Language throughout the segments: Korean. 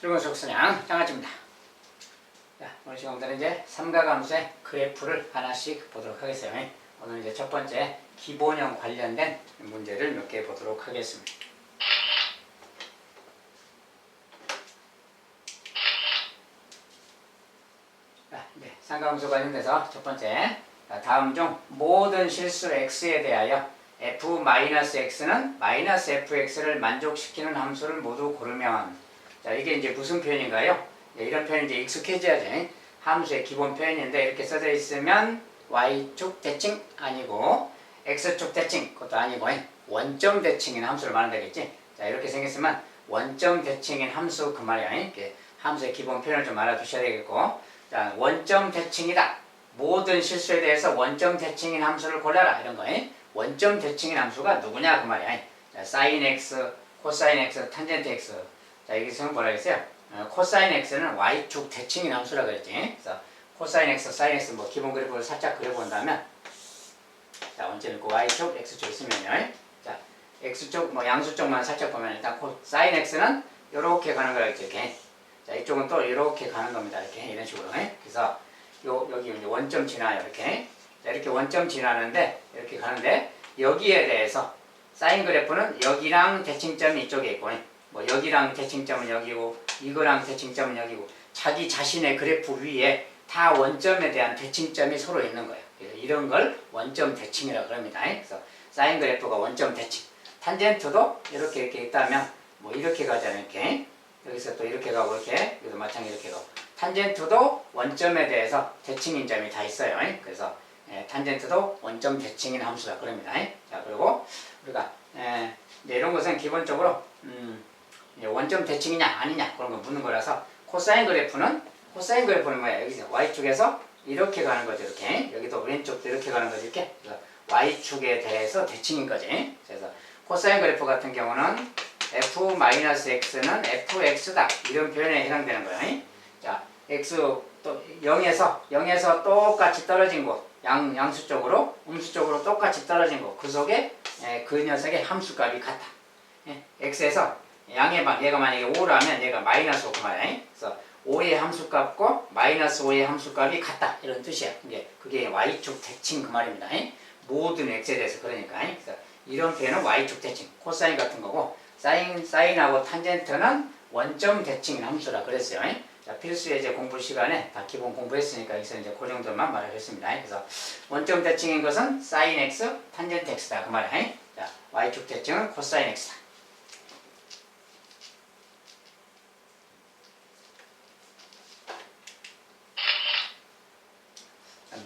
즐거운 속수량 장아찌입니다. 자, 오늘 시간부터는 이제 삼각함수의 그래프를 하나씩 보도록 하겠어요. 오늘 이제 첫 번째 기본형 관련된 문제를 몇 개 보도록 하겠습니다. 자, 이제 삼각함수 관련돼서 첫 번째, 다음 중 모든 실수 x에 대하여 f-x는 -fx를 만족시키는 함수를 모두 고르면, 자, 이게 이제 무슨 표현인가요? 이런 표현이 이제 익숙해져야죠. 함수의 기본 표현인데 이렇게 써져 있으면 y축 대칭 아니고 x축 대칭 그것도 아니고 원점 대칭인 함수를 말한다 겠지. 자, 이렇게 생겼으면 원점 대칭인 함수 그 말이야. 이렇게 함수의 기본 표현을 좀 알아두셔야 되겠고, 자, 원점 대칭이다. 모든 실수에 대해서 원점 대칭인 함수를 골라라 이런 거. 원점 대칭인 함수가 누구냐 그 말이야. 자, sin x, 코사인 x, 탄젠트 x. 자, 여기서 뭐라 했어요? 코사인 x는 y축 대칭인 함수라 그랬지. 그래서 코사인 x, 사인 x 뭐 기본 그래프를 살짝 그려본다면, 자, 원점 있고 y축, x축 있으면요. 자, x축 뭐 양수 쪽만 살짝 보면 일단 사인 x는 이렇게 가는 거라 했죠. 이렇게. 자, 이쪽은 또 이렇게 가는 겁니다. 이렇게 이런 식으로. 그래서 여기 이제 원점 지나요. 이렇게. 자, 이렇게 원점 지나는데 이렇게 가는데 여기에 대해서 사인 그래프는 여기랑 대칭점이 이쪽에 있고, 뭐 여기랑 대칭점은 여기고 이거랑 대칭점은 여기고 자기 자신의 그래프 위에 다 원점에 대한 대칭점이 서로 있는 거예요. 그래서 이런 걸 원점 대칭이라고 합니다. 그래서 사인 그래프가 원점 대칭, 탄젠트도 이렇게 있다면 뭐 이렇게 가잖아요. 이렇게 여기서 또 이렇게 가고 이렇게 여기도 마찬가지로 이렇게 가고, 탄젠트도 원점에 대해서 대칭인 점이 다 있어요. 그래서 탄젠트도 원점 대칭인 함수다 그럽니다. 자, 그리고 우리가 이제 이런 것은 기본적으로 원점 대칭이냐 아니냐 그런 거 묻는 거라서, 코사인 그래프는 뭐야? 여기서 y축에서 이렇게 가는 거죠. 이렇게. 여기도 왼쪽도 이렇게 가는 거죠. 이렇게. 그래서 y축에 대해서 대칭인 거지. 그래서 코사인 그래프 같은 경우는 f-x는 fx다 이런 표현에 해당되는 거예요. 자, x 또 0에서 똑같이 떨어진 곳, 양수 쪽으로 음수 쪽으로 똑같이 떨어진 곳, 그 속에 그 녀석의 함수값이 같다. x에서 양의 방, 얘가 만약에 5라면 얘가 -5 그 말이야. 그래서 5의 함수값과 -5의 함수값이 같다 이런 뜻이야. 그게 y축 대칭 그 말입니다. 모든 x에 대해서 그러니까. 그래서 이런 표현은 y축 대칭, 코사인 같은 거고, 사인하고 탄젠트는 원점 대칭인 함수라 그랬어요. 자, 필수 예제 공부 시간에 다 기본 공부했으니까 여기서 이제 그 정도만 말을 했습니다. 그래서 원점 대칭인 것은 sin x, 탄젠트 x다 그 말이야. 자, y축 대칭은 코사인 x다.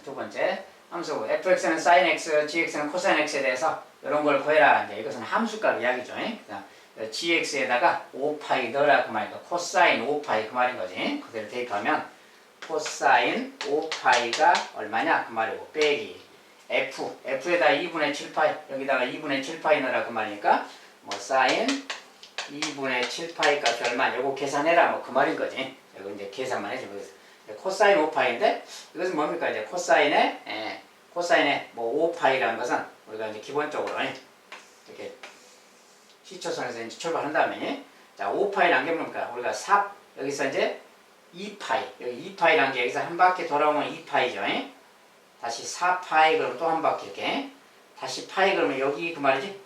두 번째 함수 fx는 sin x, gx는 코사인 x에 대해서 이런 걸 구해라. 이제 이것은 함수값 이야기죠. gx에다가 5파이 넣으라 그 말이니까 코사인 5파이 그 말인 거지. 그대로 대입하면 코사인 5파이가 얼마냐 그 말이고, 빼기 f에다 2분의 7파이, 여기다가 2분의 7파이 넣으라 그 말이니까 뭐 사인 2분의 7파이 값이 얼마, 요거 계산해라 뭐 그 말인 거지. 이거 이제 계산만 해주고, 코사인 5파이인데 이것은 뭡니까? 이제 코사인의 뭐 5파이라는 것은 우리가 이제 기본적으로 이렇게 시초선에서 이제 출발한 다음에, 자, 5파이란 게 뭡니까? 우리가 여기서 이제 2파이, 여기 2파이란 게 여기서 한 바퀴 돌아오면 2파이죠. 다시 4파이 그러면 또 한 바퀴 이렇게, 다시 파이 그러면 여기 그 말이지.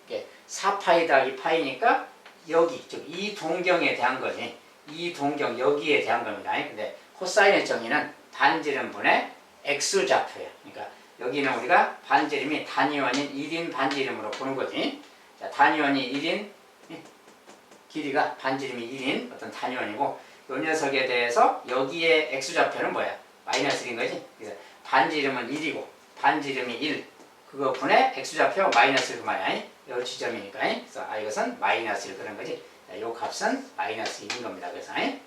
4파이 더하기 파이니까 여기, 즉 이 동경에 대한 거지. 이 동경 여기에 대한 겁니다. 근데 코사인의 정의는 반지름분의 x좌표예요. 그러니까 여기는 우리가 반지름이 단위원인 1인 반지름으로 보는 거지. 자, 단위원이 1인, 길이가 반지름이 1인 어떤 단위원이고, 이 녀석에 대해서 여기에 x좌표는 뭐야? -1인 거지. 그래서 반지름은 1이고 반지름이 1, 그거 분의 x좌표 -1 그 말이야. 이 지점이니까. 그래서 이것은 -1 그런 거지. 자, 이 값은 -1인 겁니다. 그래서 그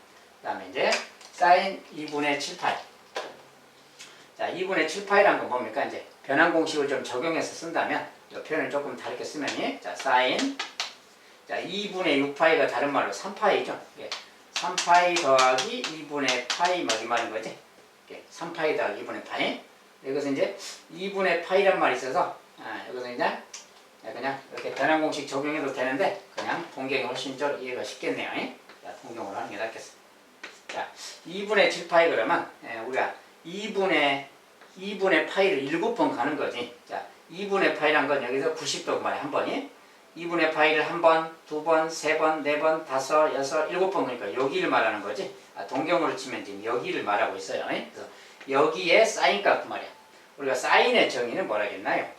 다음에 이제 sin 2분의 7파이. 자, 2분의 7파이라는 건 뭡니까? 이제 변환 공식을 좀 적용해서 쓴다면 이 표현을 조금 다르게 쓰면, 자, sin, 자, 2분의 6파이가 다른 말로 3파이죠. 3파이 더하기 2분의 파이 뭐 이 말인 거지. 3파이 더하기 2분의 파이. 이것은 이제 2분의 파이란 말이 있어서, 이것은 이제 그냥 이렇게 변환 공식 적용해도 되는데 그냥 동경이 훨씬 좀 이해가 쉽겠네요. 자, 동경으로 하는 게 낫겠습니다. 자, 2분의 7파이 그러면 우리가 2분의 파이를 7번 가는 거지. 자, 2분의 파이란 건 여기서 90도 그 말이야, 한 번이. 2분의 파이를 한 번, 두 번, 세 번, 네 번, 다섯, 여섯, 7번 그러니까 여기를 말하는 거지. 동경으로 치면 지금 여기를 말하고 있어요. 그래서 여기에 사인값 그 말이야. 우리가 사인의 정의는 뭐라겠나요?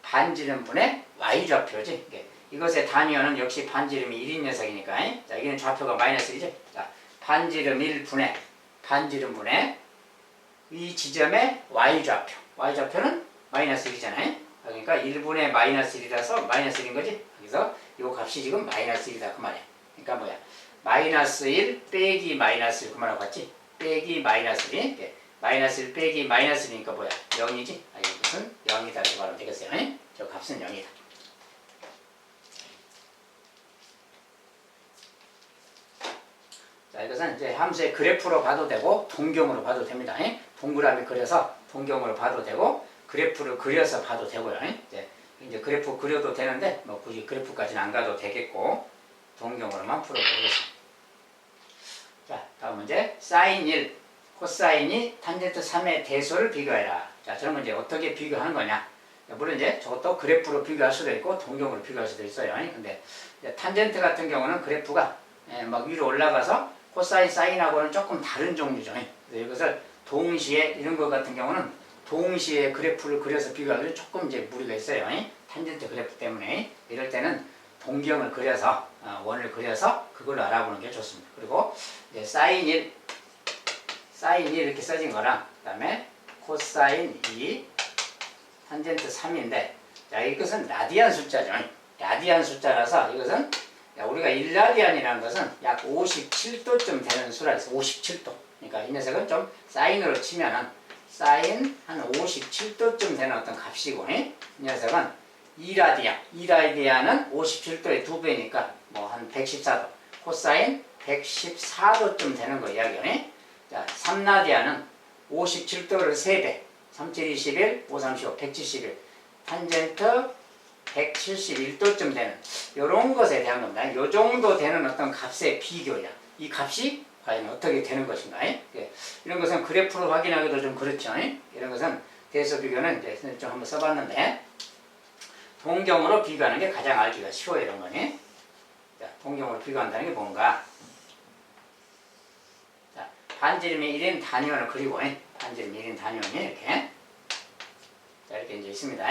반지름분의 y좌표지. 이것의 단위어는 역시 반지름이 1인 녀석이니까. 자, 여기는 좌표가 마이너스 1이죠. 자, 반지름 1분의 반지름분의 이 지점의 y좌표. y좌표는 마이너스 1이잖아요. 그러니까 1분의 마이너스 1이라서 마이너스 1인 거지. 그래서 이 값이 지금 마이너스 1이다 그 말이야. 그러니까 뭐야? 마이너스 1 빼기 마이너스 1 그 말하고 같지? 빼기 마이너스 1. 마이너스 1 빼기 마이너스 1이니까 뭐야? 0이지? 이것은 0이다 이렇게 말하면 되겠어요. 저 값은 0이다. 자, 이것은 이제 함수의 그래프로 봐도 되고 동경으로 봐도 됩니다. 동그라미 그려서 동경으로 봐도 되고 그래프를 그려서 봐도 되고요. 이제 그래프 그려도 되는데 뭐 굳이 그래프까지는 안 가도 되겠고 동경으로만 풀어보겠습니다. 자, 다음 문제. 사인 1, 코사인이 탄젠트 3의 대소를 비교해라. 자, 저런 문제 어떻게 비교하는 거냐? 물론 이제 저것도 그래프로 비교할 수도 있고 동경으로 비교할 수도 있어요. 근데 탄젠트 같은 경우는 그래프가 막 위로 올라가서 코사인, 사인하고는 조금 다른 종류죠. 그래서 이것을 동시에 이런 것 같은 경우는 동시에 그래프를 그려서 비교하기는 조금 이제 무리가 있어요. 탄젠트 그래프 때문에. 이럴 때는 동경을 그려서 원을 그려서 그걸 알아보는 게 좋습니다. 그리고 이제 사인 1 이렇게 써진 거랑 그 다음에 코사인 2 탄젠트 3인데 자, 이것은 라디안 숫자죠. 라디안 숫자라서 이것은 우리가 1라디안이라는 것은 약 57도쯤 되는 수라 해서 57도. 그러니까 이 녀석은 좀 사인으로 치면은 사인 한 57도쯤 되는 어떤 값이고 이 녀석은 2라디안은 57도의 2배니까 뭐 한 114도. 코사인 114도쯤 되는 거 이야기요. 자, 3라디안은 57도를 3배. 37, 21, 5, 35, 171. 탄젠트 171도쯤 되는 요런 것에 대한 겁니다. 요 정도 되는 어떤 값의 비교야. 이 값이 과연 어떻게 되는 것인가. 이런 것은 그래프로 확인하기도 좀 그렇죠. 이런 것은 대소 비교는 이제 좀 한번 써봤는데 동경으로 비교하는 게 가장 알기가 쉬워요. 이런 거니. 자, 동경으로 비교한다는 게 뭔가. 자, 반지름이 1인 단위원을 그리고 반지름이 1인 단위원이 이렇게 자, 이렇게 이제 있습니다.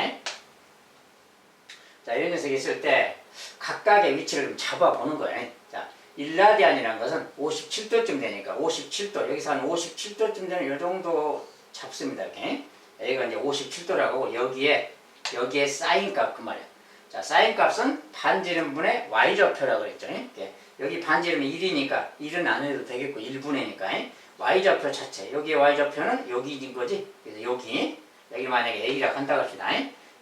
자, 이런 녀석이 있을 때 각각의 위치를 좀 잡아보는 거예요. 자, 1라디안이라는 것은 57도쯤 되니까 57도, 여기서 한 57도쯤 되는 이 정도 잡습니다. 이렇게. 여기가 이제 57도라고 여기에 사인값 그 말이야. 자, 사인값은 반지름분의 y좌표라고 그랬죠. 여기 반지름이 1이니까 1은 안 해도 되겠고 1분의니까 y좌표 자체. 여기에 y좌표는 여기인 거지. 그래서 여기 만약에 a라고 한다고 합시다.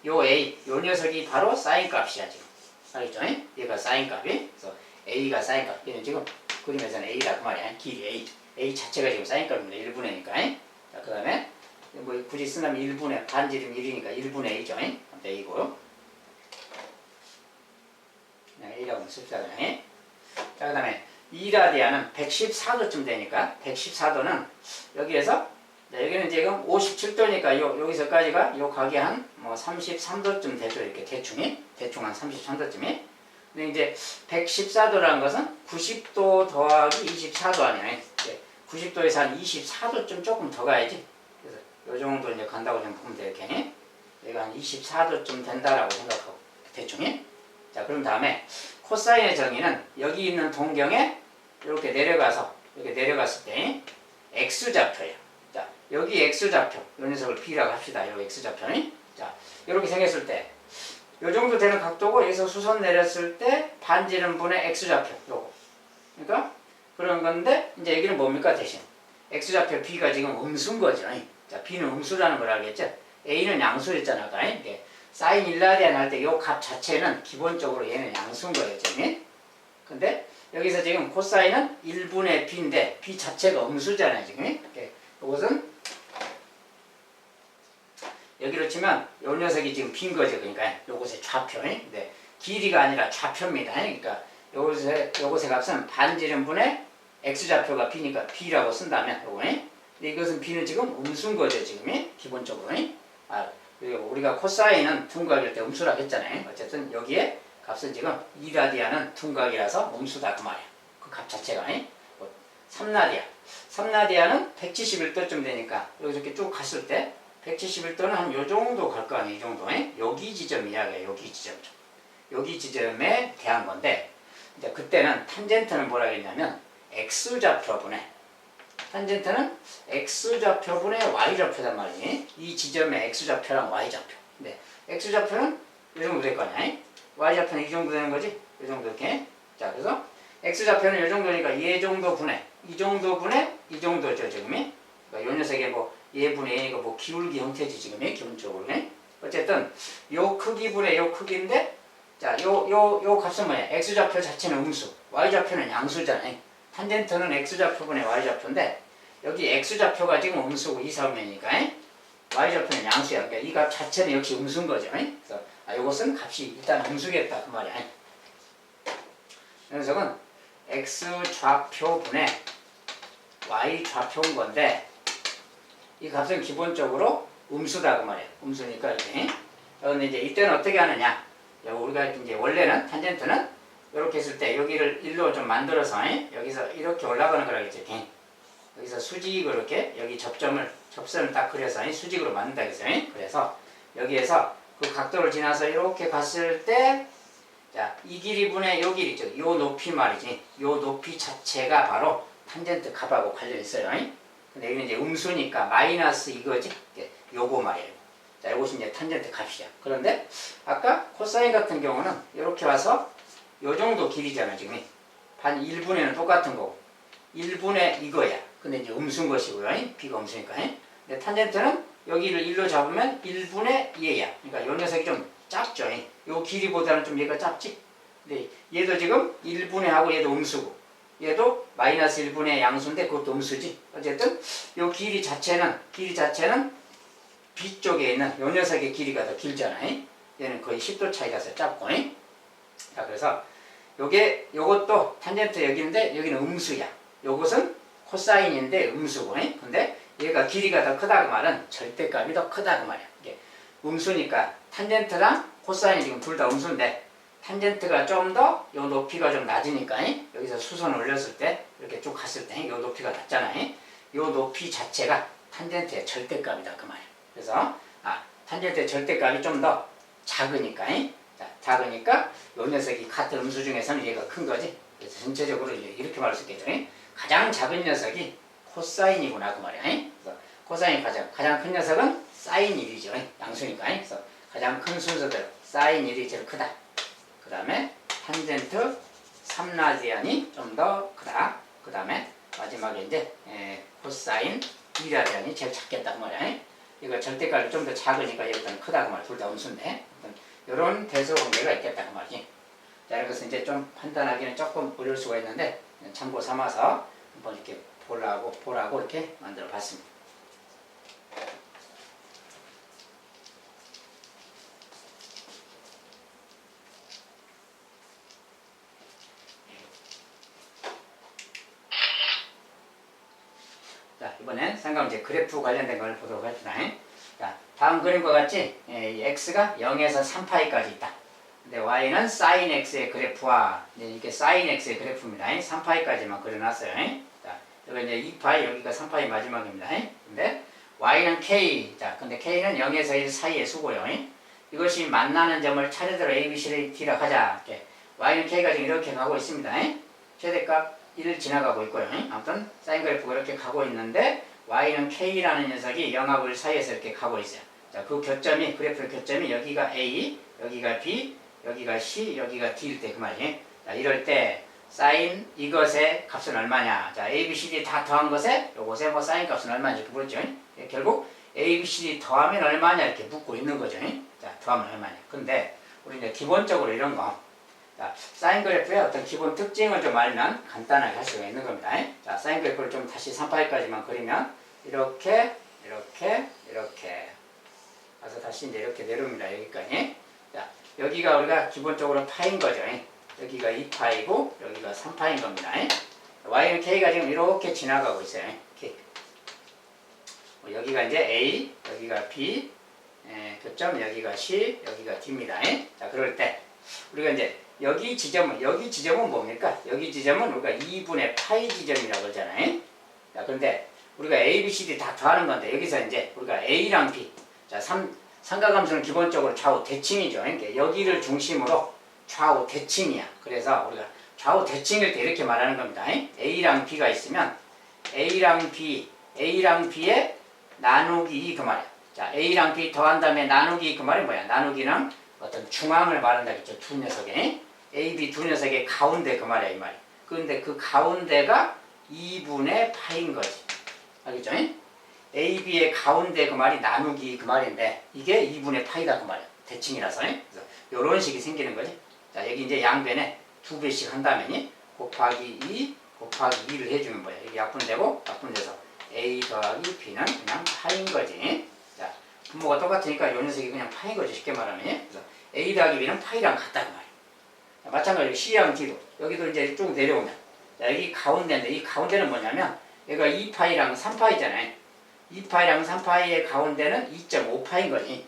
요 a, 요 녀석이 바로 사인값이야 지금. 알겠죠? 얘가 사인값이. 그래서 a가 사인값. 얘는 지금 그림에서는 a라고 말이야. 길이 a 자체가 지금 사인값입니다. 1분의니까. 자, 그 다음에 뭐 굳이 쓴다면 1분의 반지름 1이니까 1분의 a죠. a고. 그냥 a라고 씁시다. 그냥. 자, 그 다음에 2라디안은 114도쯤 되니까 114도는 여기에서 여기는 지금 57도니까 여기서까지가 요 각이 한 뭐 33도쯤 되죠. 이렇게 대충 한 33도쯤이. 근데 이제 114도라는 것은 90도 더하기 24도 아니야. 90도에서 한 24도쯤 조금 더 가야지. 그래서 요 정도 이제 간다고 좀 보면 돼. 이렇게. 여기가 한 24도쯤 된다라고 생각하고 대충. 자, 그럼 다음에 코사인의 정의는 여기 있는 동경에 이렇게 내려갔을 때 x좌표예요. 자, 여기 x좌표, 요 녀석을 b라고 합시다. 요 x좌표. 자, 이렇게 생겼을 때 요 정도 되는 각도고 여기서 수선 내렸을 때 반지름분의 x좌표 요거. 그러니까 그런 건데 이제 여기는 뭡니까 대신 x좌표 b가 지금 음수인 거죠. 자, b는 음수라는 걸 알겠죠? a는 양수였잖아. 아까. 사인 1라디안 할 때 요 값 자체는 기본적으로 얘는 양수인 거예요. 지금. 근데 여기서 지금 코사인은 1분의 b인데 b 자체가 음수잖아요. 지금. 이것은 여기로 치면 요 녀석이 지금 빈 거죠. 그러니까 요것의 좌표. 근데 길이가 아니라 좌표입니다. 그러니까 요것의 값은 반지름분의 x좌표가 b니까 b라고 쓴다면 요거. 근데 이것은 b는 지금 음수인 거죠 지금 기본적으로. 그리고 우리가 코사인은 둔각일 때 음수라고 했잖아요. 어쨌든 여기에 값은 지금 2라디안은 둔각이라서 음수다 그 말이야. 그 값 자체가. 3라디안. 3라디안은 171도쯤 되니까 여기서 이렇게 쭉 갔을 때 171도는 한 요 정도 갈 거 아니에요. 이 정도. 여기 지점 이야기야. 여기 지점. 여기 지점에 대한 건데 이제 그때는 탄젠트는 뭐라 했냐면 x좌표분의 탄젠트는 x좌표분의 y좌표단 말이에요. 이 지점의 x좌표랑 y좌표. 근데 x좌표는 이 정도 될 거 아니야. y좌표는 이 정도 되는 거지. 이 정도 이렇게. 자, 그래서 x좌표는 이 정도니까 이 정도 분의 이 정도 분의 이 정도죠 지금이. 그러니까 요 녀석의 뭐 예분의 A가 뭐 기울기 형태지 지금이 기본적으로. 어쨌든 요 크기분의 요 크기인데 자, 요 값은 뭐야? x좌표 자체는 음수, y좌표는 양수잖아요. 탄젠트는 x좌표분의 y좌표인데 여기 x좌표가 지금 음수고 이사면이니까 y좌표는 양수야. 그러니까 이 값 자체는 역시 음수인 거죠. 그래서 요것은 값이 일단 음수겠다 그 말이야. 이 녀석은 x좌표분의 y좌표인 건데 이 값은 기본적으로 음수다 그 말이야. 음수니까 이렇게. 그런데 이제 이때는 어떻게 하느냐? 우리가 이제 원래는 탄젠트는 이렇게 했을 때 여기를 1로 좀 만들어서 여기서 이렇게 올라가는 거라겠죠. 여기서 수직으로 이렇게 여기 접선을 딱 그려서 수직으로 만든다 그랬어요. 그래서 여기에서 그 각도를 지나서 이렇게 갔을 때 자, 이 길이분의 요 길이 있죠. 요 높이 말이지. 요 높이 자체가 바로 탄젠트 값하고 관련 있어요. 근데 여기는 이제 음수니까 마이너스 이거지. 요거 말이에요. 자, 이것이 이제 탄젠트 값이야. 그런데 아까 코사인 같은 경우는 이렇게 와서 요 정도 길이잖아 지금. 반 1분에는 똑같은 거고 1분의 이거야. 근데 이제 음수인 것이고요. b가 음수니까. 근데 탄젠트는 여기를 1로 잡으면 1분의 얘야. 그러니까 요 녀석이 좀 작죠. 요 길이보다는 좀 얘가 작지. 근데 얘도 지금 1분의 하고 얘도 음수고 얘도 마이너스 1분의 양수인데 그것도 음수지. 어쨌든 요 길이 자체는 B 쪽에 있는 요 녀석의 길이가 더 길잖아요. 얘는 거의 10도 차이가 나서 짧고. 자, 그래서 요것도 탄젠트 여기인데 여기는 음수야. 요것은 코사인인데 음수고. 근데 얘가 길이가 더 크다 그 말은 절대값이 더 크다 그 말이야. 이게 음수니까 탄젠트랑 코사인이 지금 둘 다 음수인데 탄젠트가 좀 더 요 높이가 좀 낮으니까 여기서 수선을 올렸을 때 이렇게 쭉 갔을 때 요 높이가 낮잖아요. 요 높이 자체가 탄젠트의 절대값이다 그 말이야. 그래서 탄젠트의 절대값이 좀 더 작으니까 자, 작으니까 요 녀석이 같은 음수 중에서는 얘가 큰 거지. 그래서 전체적으로 이렇게 말할 수 있겠죠. 가장 작은 녀석이 코사인이구나 그 말이야. 그래서 코사인이 가장 큰 녀석은 사인 1이죠. 양수니까. 그래서 가장 큰 순서대로 사인 1이 제일 크다. 그 다음에 탄젠트 3라디안이 좀 더 크다. 그 다음에 마지막에 이제 코사인 2라디안이 제일 작겠다 그 말이야. 이거 절대값이 좀 더 작으니까 얘보다는 크다 그 말이야. 둘 다 음수인데 이런 대소관계가 있겠다 그 말이지. 자, 이것은 이제 좀 판단하기는 조금 어려울 수가 있는데 참고 삼아서 한번 이렇게 보라고 이렇게 만들어 봤습니다. 자, 이번엔 삼각형제 그래프 관련된 걸 보도록 하겠습니다. 자, 다음 그림과 같이 x가 0에서 3파이까지 있다. 근데 y는 sin x의 그래프와 이게 sin x의 그래프입니다. 3파이까지만 그려놨어요. 자, 여기 이제 2파이, 여기가 3파이 마지막입니다. 근데 y는 k, 자, 근데 k는 0에서 1 사이의 수고요. 이것이 만나는 점을 차례대로 a, b, c, d라고 하자. y는 k가 지금 이렇게 가고 있습니다. 최대값 1을 지나가고 있고요. 아무튼 사인 그래프가 이렇게 가고 있는데 y는 k라는 녀석이 0하고 1 사이에서 이렇게 가고 있어요. 자, 그 교점이, 그래프의 교점이 여기가 a, 여기가 b, 여기가 c, 여기가 d일 때 그 말이에요. 자, 이럴 때 사인 이것의 값은 얼마냐? 자, a, b, c, d 다 더한 것에 요것의 뭐 사인 값은 얼마냐 이렇게 물었죠. 결국 a, b, c, d 더하면 얼마냐 이렇게 묻고 있는 거죠. 자, 더하면 얼마냐. 근데 우리 이제 기본적으로 이런 거, 자, 사인 그래프의 어떤 기본 특징을 좀 알면 간단하게 할 수가 있는 겁니다. 자, 사인 그래프를 좀 다시 3파이까지만 그리면 이렇게 가서 다시 이제 이렇게 내려옵니다. 여기까지. 자, 여기가 우리가 기본적으로 파인 거죠. 여기가 2파이고 여기가 3파인 겁니다. y는 k가 지금 이렇게 지나가고 있어요. k. 여기가 이제 a, 여기가 b, 교점 여기가 c, 여기가 d입니다. 자, 그럴 때 우리가 이제 여기 지점은 뭡니까? 여기 지점은 우리가 2분의 파이 지점이라고 그러잖아요. 자, 그런데 우리가 a, b, c, d 다 더하는 건데 여기서 이제 우리가 a랑 b, 자, 삼각함수는 기본적으로 좌우 대칭이죠. 그러니까 여기를 중심으로 좌우 대칭이야. 그래서 우리가 좌우 대칭일 때 이렇게 말하는 겁니다. a랑 b가 있으면 a랑 b의 나누기 2 그 말이야. 자, a랑 b 더한 다음에 나누기 그 말이 뭐야? 나누기는 어떤 중앙을 말한다겠죠. 두 녀석의 a, b 두 녀석의 가운데 그 말이야, 이 말이. 그런데 그 가운데가 2분의 파인 거지. 알겠죠? a, b의 가운데 그 말이 나누기 그 말인데 이게 2분의 파이다 그 말이야. 대칭이라서. 그래서 이런 식이 생기는 거지. 자, 여기 이제 양변에 2배씩 한다면 곱하기 2 곱하기 2를 해주면 뭐야? 이게 약분되고 약분돼서 a 더하기 b는 그냥 파인 거지. 자, 분모가 똑같으니까 이 녀석이 그냥 파인 거지. 쉽게 말하면. 그래서 a 더하기 b는 파이랑 같다 그 말이야. 자, 마찬가지로 c랑 d도 여기도 이제 쭉 내려오면 자, 여기 가운데인데 이 가운데는 뭐냐면 얘가 2파이랑 3파이잖아요. 2파이랑 3파이의 가운데는 2.5파인 거니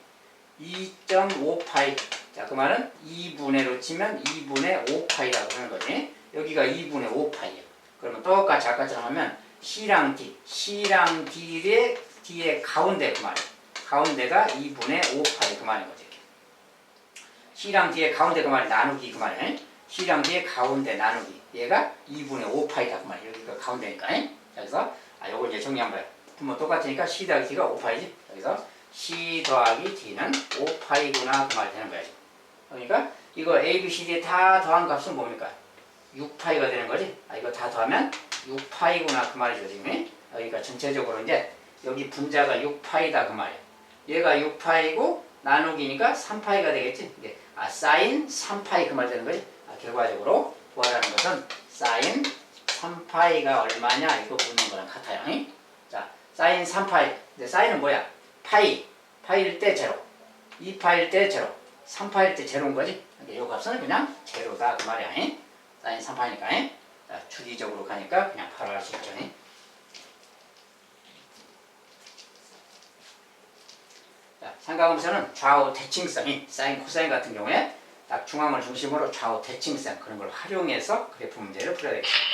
2.5파이. 자, 그 말은 2분의로 치면 2분의 5파이라고 하는 거지. 여기가 2분의 5파이야. 그러면 똑같이 아까처럼 하면 C랑 D의 가운데 그 말이야. 가운데가 2분의 5파이 그 말인 거지. C랑 D의 가운데 그 말이 나누기 그 말이야. C랑 D의 가운데 나누기. 얘가 2분의 5파이다 그 말이야. 여기가 가운데니까. 자, 그래서 요걸 이제 정리한 거야. 분모 똑같으니까 C 더하기 D가 5파이지. 여기서 C 더하기 D는 5파이구나 그 말이 되는 거야. 그러니까 이거 A, B, C, D 다 더한 값은 뭡니까? 6파이가 되는 거지? 이거 다 더하면 6파이구나 그 말이죠 지금. 그러니까 전체적으로 이제 여기 분자가 6파이다 그 말이야. 얘가 6파이고 나누기니까 3파이가 되겠지? 이게 사인 3파이 그 말 되는 거지? 결과적으로 구하라는 것은 사인 3파이가 얼마냐 이거 묻는 거랑 같아요. 자, 사인 3파이. 근데 사인은 뭐야? 파이일 때 제로, 2파일 때 제로, 3파일 때 제로인 거지? 이 값은 그냥 제로다 그 말이야. 사인 3파이니까. 자, 주기적으로 가니까 그냥 바로 알 수 있죠. 자, 삼각함수는 좌우 대칭성이 사인, 코사인 같은 경우에 딱 중앙을 중심으로 좌우 대칭성 그런 걸 활용해서 그래프 문제를 풀어야 되겠습니다.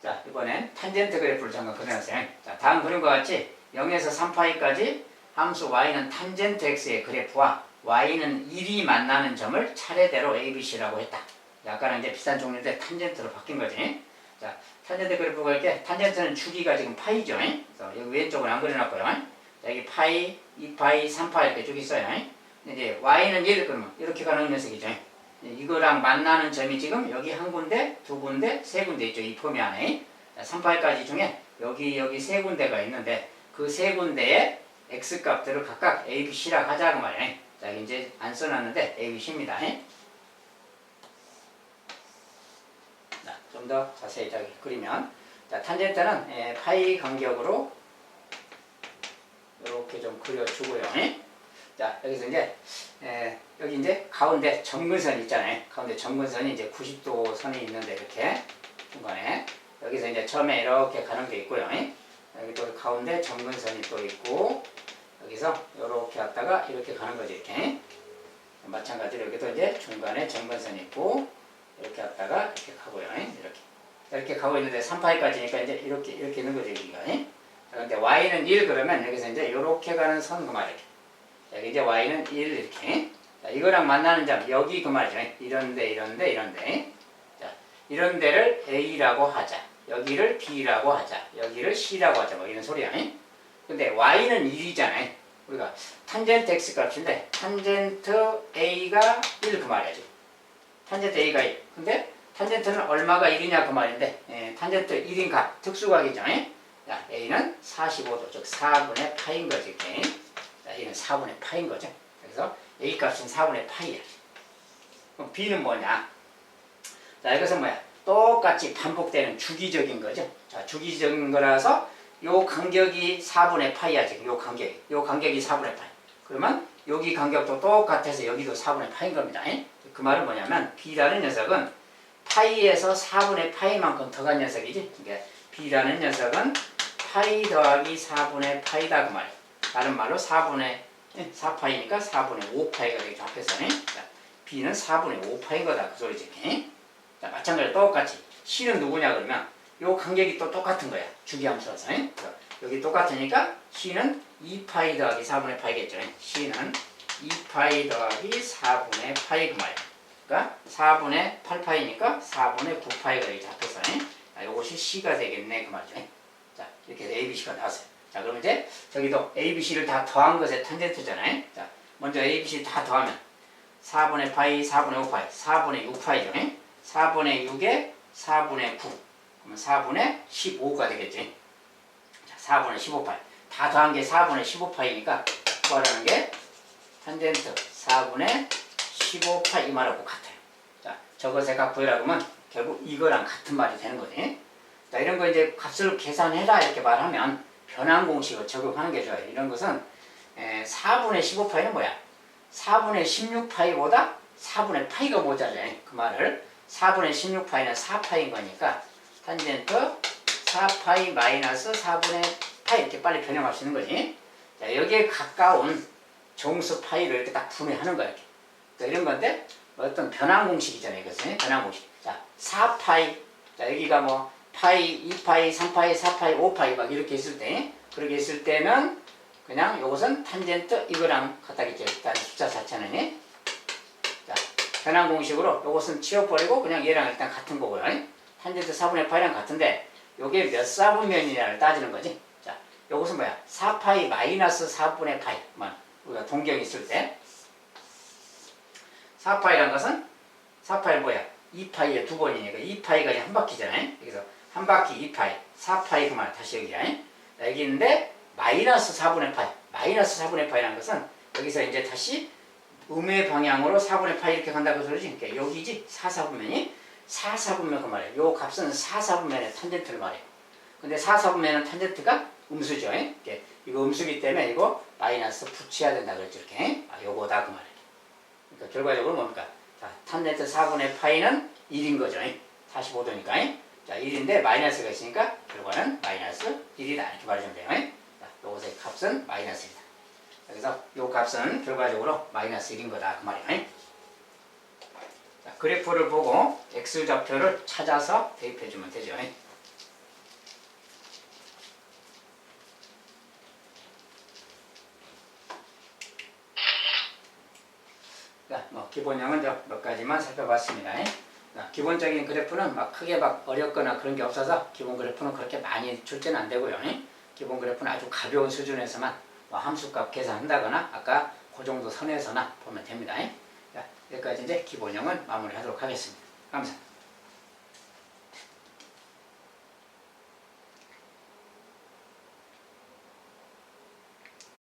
자, 이번엔 탄젠트 그래프를 잠깐 그려놨어요. 자, 다음 그림과 같이 0에서 3파이까지 함수 y는 탄젠트 x의 그래프와 y는 1이 만나는 점을 차례대로 a, b, c라고 했다. 아까는 이제 비슷한 종류인데 탄젠트로 바뀐 거지. 자, 탄젠트 그래프가 이렇게 탄젠트는 주기가 지금 파이죠. 그래서 여기 왼쪽은 안 그려놨고요. 자, 여기 파이, 2파이, 3파이 이렇게 쭉 있어요. 이제 y는 1 그러면 이렇게 가는 녀석이죠. 이거랑 만나는 점이 지금 여기 한 군데, 두 군데, 세 군데 있죠. 이 폼이 안에. 3파이까지 중에 여기 세 군데가 있는데 그 세 군데의 x값들을 각각 a, b, c라고 하자 그 말이에요. 자, 이제 안 써놨는데 a, b, c입니다. 좀 더 자세히 그리면 자, 탄젠트는 파이 간격으로 이렇게 좀 그려주고요. 자, 여기서 이제 여기 이제 가운데 점근선이 있잖아요. 가운데 점근선이 이제 90도 선이 있는데 이렇게 중간에 여기서 이제 처음에 이렇게 가는 게 있고요. 여기 또 가운데 점근선이 또 있고 여기서 이렇게 왔다가 이렇게 가는 거지. 이렇게 마찬가지로 여기도 이제 중간에 점근선이 있고 이렇게 왔다가 이렇게 가고요. 이렇게 가고 있는데 3파이까지니까 이제 이렇게 있는 거죠. 여기가. 그런데 y는 1 그러면 여기서 이제 이렇게 가는 선 그 말이에요. 여기 이제 y는 1 이렇게. 자, 이거랑 만나는 점 여기 그 말이죠. 이런데. 자, 이런 데를 a라고 하자. 여기를 b라고 하자. 여기를 c라고 하자. 뭐 이런 소리야. 근데 y는 1이잖아요. 우리가 탄젠트 x 값인데 탄젠트 a가 1 그 말이야. 탄젠트 a가 1. 근데 탄젠트는 얼마가 1이냐 그 말인데 탄젠트 1인 값, 특수각이죠. 자, a는 45도, 즉 4분의 파인 거지. 자, a는 4분의 파인 거죠. 그래서 a 값은 4분의 파이야. 그럼 b는 뭐냐? 자, 이것은 뭐야? 똑같이 반복되는 주기적인 거죠. 자, 주기적인 거라서 요 간격이 4분의 파이야. 지금 요 간격이 4분의 파이. 그러면 여기 간격도 똑같아서 여기도 4분의 파인 겁니다. 그 말은 뭐냐면 b라는 녀석은 파이에서 4분의 파이만큼 더 간 녀석이지. 그러니까 b라는 녀석은 파이 더하기 4분의 파이다 그 말이야. 다른 말로 4분의 4파이니까 4분의 5파이가 되겠죠. 앞에서는. 자, b는 4분의 5파인 거다 그 소리지. 자, 마찬가지로 똑같이 c는 누구냐 그러면 요 간격이 또 똑같은 거야. 주기함수라서. 여기 똑같으니까 c는 2파이 더하기 4분의 파이겠죠. c는 2파이 더하기 4분의 파이 그 말이야. 그러니까 4분의 8파이니까 4분의 9파이가 되겠죠. 앞에서. 요것이 c가 되겠네 그 말이죠. 자, 이렇게 해서 ABC가 나왔어요. 자, 그럼 이제 저기도 ABC를 다 더한 것의 탄젠트잖아요. 자, 먼저 ABC 다 더하면 4분의 파이, 4분의 5파이, 4분의 6파이죠. 4분의 6에 4분의 9, 그러면 4분의 15가 되겠지. 자, 4분의 15파이. 다 더한 게 4분의 15파이니까 구하라는 게 탄젠트 4분의 15파이 이 말하고 같아요. 자, 저것의 값 구해라 그러면 결국 이거랑 같은 말이 되는 거지. 자, 이런 거 이제 값을 계산해라 이렇게 말하면 변환 공식을 적용하는 게 좋아요. 이런 것은 4분의 15파이는 뭐야? 4분의 16파이보다 4분의 파이가 모자라요. 그 말을 4분의 16파이는 4파이인 거니까 탄젠트 4파이 마이너스 4분의 파이 이렇게 빨리 변형할 수 있는 거지. 자, 여기에 가까운 정수 파이를 이렇게 딱 분해하는 거야. 이렇게. 자, 이런 건데 어떤 변환 공식이잖아요. 이것은 변환 공식. 자, 4파이. 자, 여기가 뭐 파이, 2파이, 3파이, 4파이, 5파이 막 이렇게 있을 때 그렇게 있을 때는 그냥 요것은 탄젠트 이거랑 같다겠죠. 일단 숫자 자체는. 자, 변환 공식으로 요것은 치워버리고 그냥 얘랑 일단 같은 거고요. 탄젠트 4분의 파이랑 같은데 요게 몇 사분면이냐를 따지는 거지. 자, 요것은 뭐야? 4파이 마이너스 4분의 파이. 우리가 동경이 있을 때 4파이란 것은 4파이 뭐야? 2파이에 두 번이니까 2파이가 그냥 한 바퀴잖아요. 그래서 한 바퀴 2파이, 4파이 그만 다시 여기야. 여기 있는데 마이너스 4분의 파이. 마이너스 4분의 파이라는 것은 여기서 이제 다시 음의 방향으로 4분의 파이 이렇게 간다고 소리지. 그러니까 여기지 4사분면이 4사분면 그 말이에요. 요 값은 4사분면의 탄젠트를 말해요. 근데 4사분면은 탄젠트가 음수죠. 이거 음수기 때문에 이거 마이너스 붙여야 된다 그랬죠. 이렇게. 요거다 그 말이에요. 그러니까 결과적으로 뭡니까? 자, 탄젠트 4분의 파이는 1인 거죠. 45도니까. 자, 1인데 마이너스가 있으니까 결과는 마이너스 1이다. 이렇게 말해주면 돼요. 자, 요것의 값은 마이너스이다. 그래서 요 값은 결과적으로 마이너스 1인 거다. 그 말이에요. 자, 그래프를 보고 X좌표를 찾아서 대입해주면 되죠. 자, 뭐 기본형은 몇 가지만 살펴봤습니다. 자, 기본적인 그래프는 막 크게 막 어렵거나 그런 게 없어서 기본 그래프는 그렇게 많이 줄 때는 안 되고요. 기본 그래프는 아주 가벼운 수준에서만 뭐 함수값 계산한다거나 아까 그 정도 선에서나 보면 됩니다. 자, 여기까지 이제 기본형은 마무리하도록 하겠습니다. 감사합니다.